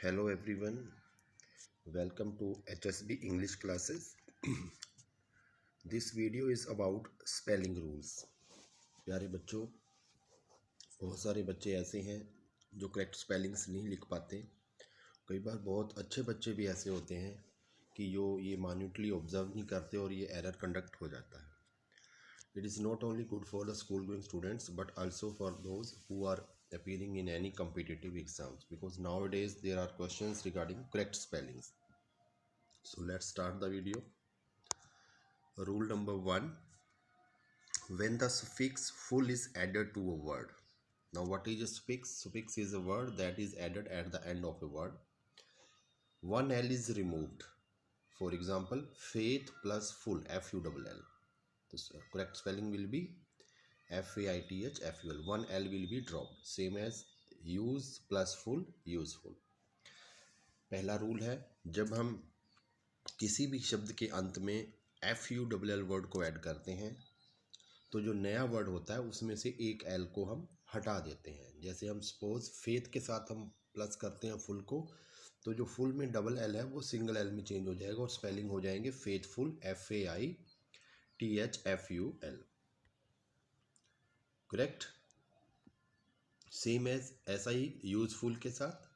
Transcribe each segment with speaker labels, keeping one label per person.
Speaker 1: Hello everyone, welcome to HSB English classes. This video is about spelling rules. प्यारे बच्चों, बहुत सारे बच्चे ऐसे हैं जो करेक्ट स्पेलिंग्स नहीं लिख पाते। कई बार बहुत अच्छे बच्चे भी ऐसे होते हैं कि जो ये माइन्यूटली ऑब्जर्व नहीं करते और ये एरर कंडक्ट हो जाता है। It is not only good for the school going students but also for those who are appearing in any competitive exams, because nowadays there are questions regarding correct spellings. So let's start the video. Rule number 1: when the suffix full is added to a word. Now what is a suffix? Suffix is a word that is added at the end of a word. One L is removed. For example, faith plus full, F-U-L-L. The correct spelling will be F-A-I-T-H-F-U-L. One L will be dropped. Same as use plus full, useful. पहला rule है, जब हम किसी भी शब्द के अंत में F-U-L-L वर्ड को ऐड करते हैं तो जो नया वर्ड होता है उसमें से एक एल को हम हटा देते हैं। जैसे हम सपोज फेथ के साथ हम प्लस करते हैं फुल को, तो जो फुल में डबल एल है वो सिंगल एल में चेंज हो जाएगा और स्पेलिंग हो जाएंगे faithful, F-A-I-T-H-F-U-L। Correct. Same as ऐसा ही यूजफुल के साथ।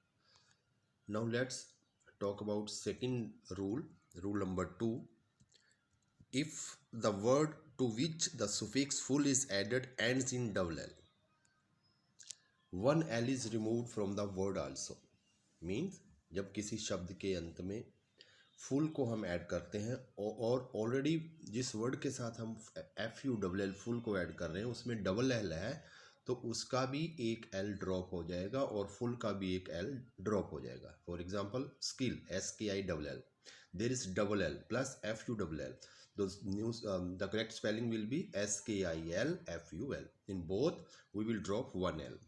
Speaker 1: Now let's talk about second rule, rule number 2। If the word to which the suffix full is added ends in double L, one L is removed from the word also. Means जब किसी शब्द के अंत में full को हम add करते हैं और ऑलरेडी जिस वर्ड के साथ हम F-U-L-L फुल को ऐड कर रहे हैं उसमें डबल एल है, तो उसका भी एक एल ड्रॉप हो जाएगा और फुल का भी एक एल ड्रॉप हो जाएगा। For example skill, SKILL, there is double L plus F-U-L-L. The correct spelling will be SKILFUL. In both, we will drop one L.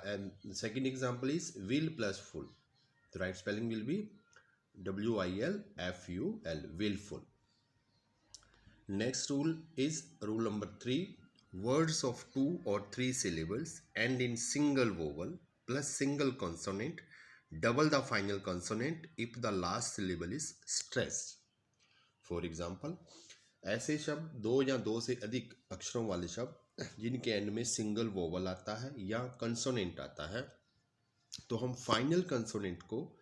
Speaker 1: And the second example is will plus full. The right spelling will be WILFUL, willful. Next rule is rule number 3. Words of 2 or 3 syllables end in single vowel plus single consonant. Double the final consonant if the last syllable is stressed. For example, ऐसे शब्द दो या दो से अधिक अक्षरों वाले शब्द जिनके एंड में सिंगल वोवल आता है या कंसोनेंट आता है, तो हम फाइनल कंसोनेंट को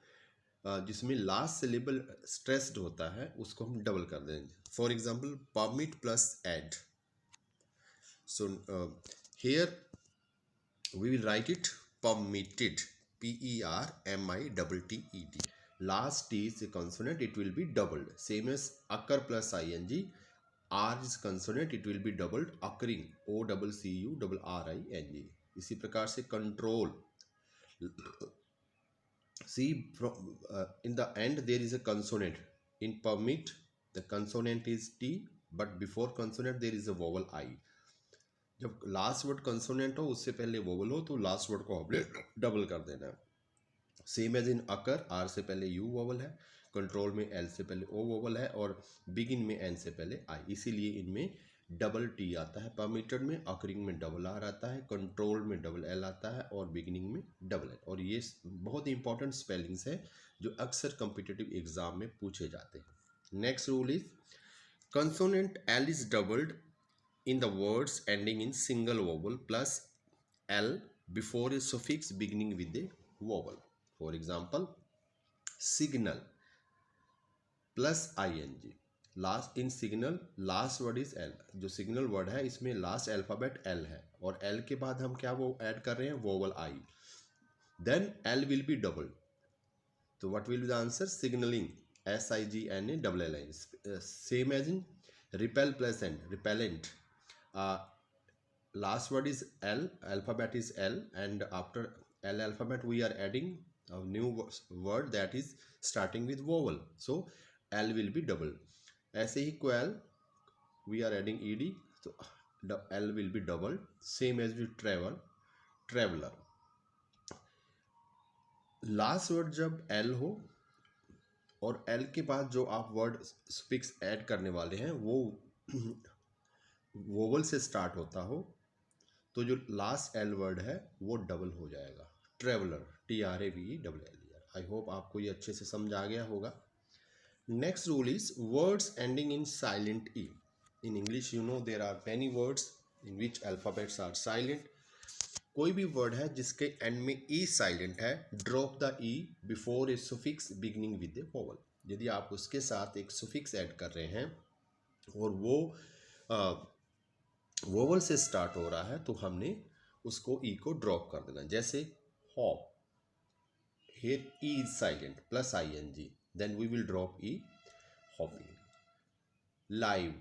Speaker 1: जिसमें लास्ट सिलेबल स्ट्रेस्ड होता है उसको हम डबल कर देंगे। For example permit plus add. So here we will write it permitted, PERMITTED. Last T is a consonant, it will be doubled. Same as occur plus ing. R is consonant, it will be doubled. Occurring, OCCURRING. इसी प्रकार से control. See, from in the end there is a consonant. In permit, the consonant is T, but before consonant there is a vowel I. जब last word consonant हो उससे पहले vowel हो तो last word को हमने डबल कर देना है। Same as in occur, R से पहले यू वोवल है, कंट्रोल में एल से पहले ओ वोवल है और बिगिन में एन से पहले आई, इसीलिए इनमें डबल टी आता है। परमिटेड में अकरिंग में डबल आर आता है, कंट्रोल में डबल एल आता है और बिगिनिंग में डबल एल। और ये बहुत इंपॉर्टेंट स्पेलिंग्स है जो अक्सर कॉम्पिटिटिव एग्जाम में पूछे जाते हैं। Next rule is consonant L is doubled in the words ending in single vowel plus L before a suffix beginning with a vowel. For example, signal plus ing. Last in signal last word is L. जो signal word है इसमें last alphabet L है और L के बाद हम क्या वो ऐड कर रहे हैं vowel I. Then L will be doubled. So what will be the answer? Signaling, SIGNALLING. Same as in repel plus N, repellent. Last word is L, alphabet is L, and after L alphabet we are adding a new word that is starting with vowel, so L will be double. ऐसे ही quell, we are adding ed, so L will be double. Same as with travel, traveler. Last word जब L हो और L के बाद जो आप word speaks add करने वाले हैं वो वोवल से स्टार्ट होता हो, तो जो लास्ट एल वर्ड है वो डबल हो जाएगा। Traveller, TRAVELLER। आई होप आपको ये अच्छे से समझ आ गया होगा। Next rule is words ending in silent E. In English you know there are many words in which alphabets are silent. कोई भी वर्ड है जिसके एंड में ई साइलेंट है, drop the E before a suffix beginning with a vowel. यदि आप उसके साथ एक सुफिक्स ऐड कर रहे हैं और वो वोवल से स्टार्ट हो रहा है तो हमने उसको ई को ड्रॉप कर देना। जैसे hop, here e is silent plus ing, then we will drop e, hopping. Live,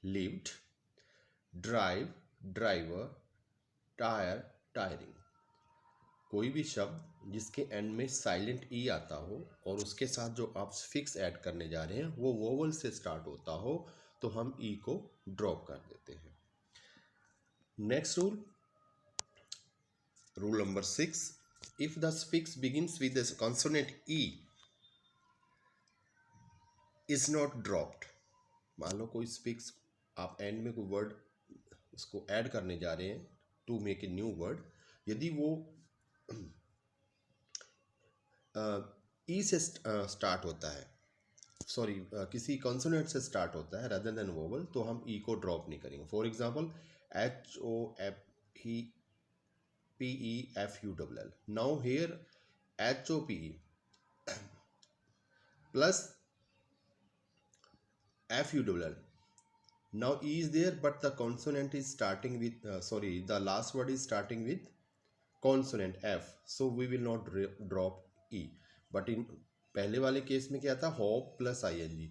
Speaker 1: lived. Drive, driver. Tire, tiring. कोई भी शब्द जिसके एंड में साइलेंट ई आता हो और उसके साथ जो आप फिक्स ऐड करने जा रहे हैं वो वोवल से स्टार्ट होता हो तो हम ई को ड्रॉप कर देते हैं। Next rule number 6, if the suffix begins with the consonant e is not dropped। मान लो कोई suffix आप एंड में कोई वर्ड उसको ऐड करने जा रहे हैं to make a new word, यदि वो ई से स्टार्ट होता है, सॉरी किसी कॉन्सोनेंट से स्टार्ट होता है रादर देन वोवल, तो हम ई को ड्रॉप नहीं करेंगे। For example HOPEFULL। Now here HOPE plus FULL. Now E is there but the consonant is starting with the last word is starting with consonant F, so we will not drop E. But in पहले वाले case में क्या था, hop plus ING,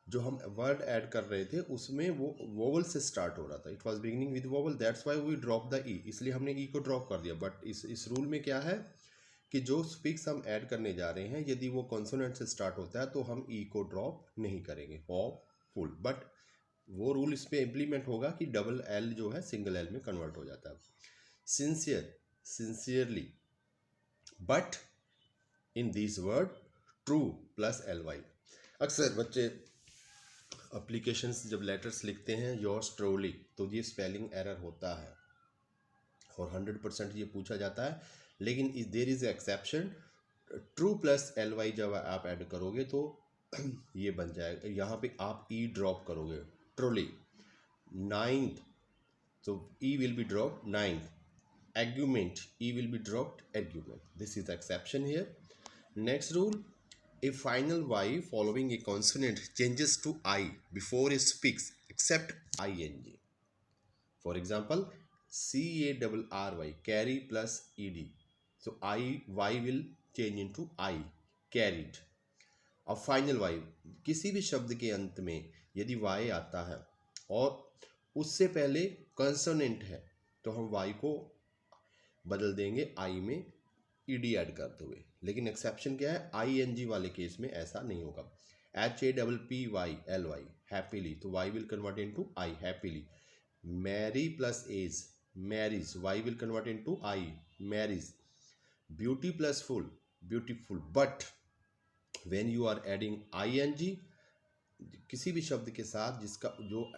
Speaker 1: जो हम word add कर रहे थे उसमें वो वोवल से स्टार्ट हो रहा था, it was beginning with vowel, that's why we drop the E, इसलिए हमने ई को ड्रॉप कर दिया। बट इस रूल में क्या है कि जो स्पीक्स हम ऐड करने जा रहे हैं यदि वो कॉन्सोनेंट से स्टार्ट होता है तो हम ई को ड्रॉप नहीं करेंगे, हॉप फुल। बट वो रूल इस पर इम्प्लीमेंट होगा कि डबल एल जो है सिंगल एल में कन्वर्ट हो जाता है। Sincere, sincerely, but in this word true plus LY। अक्सर बच्चे एप्लीकेशंस जब लेटर्स लिखते हैं योर्स ट्रूली तो ये स्पेलिंग एरर होता है और 100% ये पूछा जाता है, लेकिन there is exception, true plus LY जब आप ऐड करोगे तो ये बन जाएगा, यहाँ पे आप ई ड्रॉप करोगे, truly. Ninth, so E will be dropped, ninth. Argument, E will be dropped, argument. This is the exception here. Next rule, a final Y following a consonant changes to I before a suffix except ING. For example, CARRY, carry plus ED. So Y will change into I, carried. अब final Y, किसी भी शब्द के अंत में यदि Y आता है और उससे पहले कंसोनेंट है तो हम Y को बदल देंगे I में ED ऐड करते हुए। लेकिन एक्सेप्शन क्या है, ING वाले केस में ऐसा नहीं होगा। HAPPYLY, हैप्पीली, तो Y will convert into I, happily. Marry plus es, marries, Y will convert into I, marries. Beauty plus ful, beautiful. But when you are adding ING किसी भी शब्द के साथ जिसका जो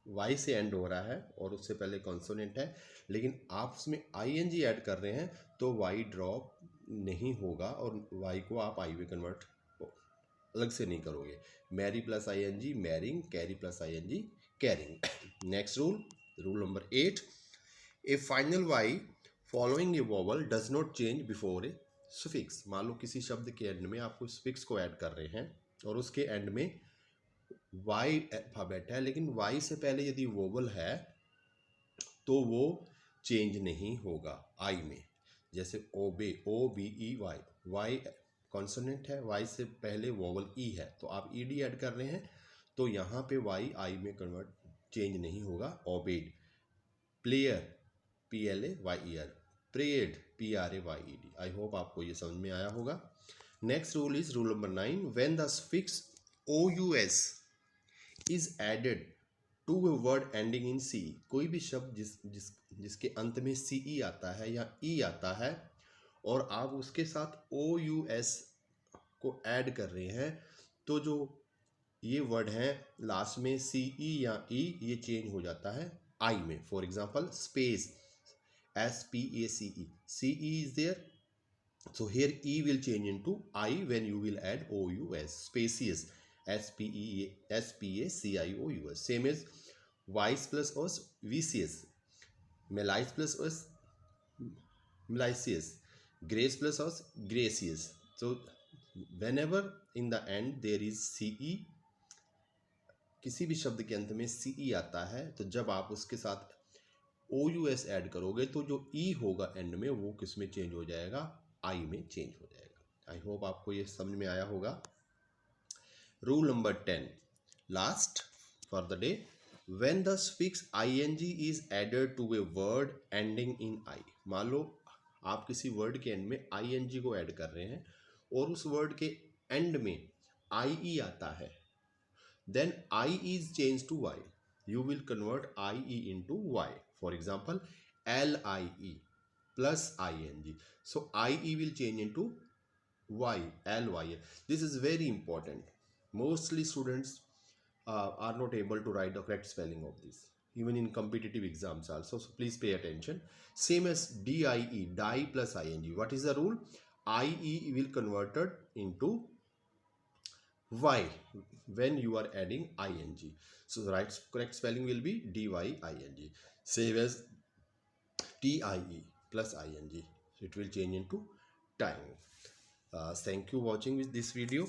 Speaker 1: Y से एंड हो रहा है और उससे पहले कॉन्सोनेंट है लेकिन आप उसमें ING ऐड कर रहे हैं तो Y ड्रॉप नहीं होगा और Y को आप I में कन्वर्ट अलग से नहीं करोगे। Marry plus ING, marrying, carry plus ING, carrying. Next rule number 8, a final Y following a vowel does not change before a suffix. मान लो किसी शब्द के एंड में आप कोई सुफिक्स को ऐड कर रहे हैं और उसके एंड में Y अल्फाबेट है लेकिन Y से पहले यदि वोवल है तो वो चेंज नहीं होगा I में। जैसे ओबे, OBEY, Y कॉन्सोनेंट है, Y से पहले वोवल E है तो आप ED ऐड कर रहे हैं तो यहाँ पे Y I में कन्वर्ट चेंज नहीं होगा, obeyed. Player, PLAYER, prayed, PRAYED। I hope आपको ये समझ में आया होगा। Next rule is rule number 9, when the suffix OUS is added to a word ending in CE। कोई भी शब्द जिसके अंत में CE आता है या E आता है और आप उसके साथ OUS को ऐड कर रहे हैं तो जो ये वर्ड है लास्ट में CE या E ये चेंज हो जाता है I में। For example space, SPACE, CE is there So here E will change into I when you will add OUS, spacious, SPACIOUS. Same as vice plus os, vicious, malice plus os, malicious, grace plus os, gracious. So whenever in the end there is CE, किसी भी शब्द के अंत में CE आता है, तो जब आप उसके साथ OUS ऐड करोगे तो जो E होगा एंड में वो किस में चेंज हो जाएगा, I में चेंज हो जाएगा। आई होप आपको ये समझ में आया होगा। Rule number 10 last for the day, when the suffix ing is added to a word ending in I। मान लो आप किसी वर्ड के एंड में ing को ऐड कर रहे हैं और उस वर्ड के एंड में IE आता है, then I is changed to Y. You will convert IE into Y. For example, LIE plus ING. So IE will change into Y, LY. This is very important. Mostly students are not able to write the correct spelling of this, even in competitive exams also. So please pay attention. Same as DIE, die plus ING. What is the rule? IE will converted into Y when you are adding ing. So the correct spelling will be DYING. Same as TIE plus ing. So it will change into time. Thank you watching this video.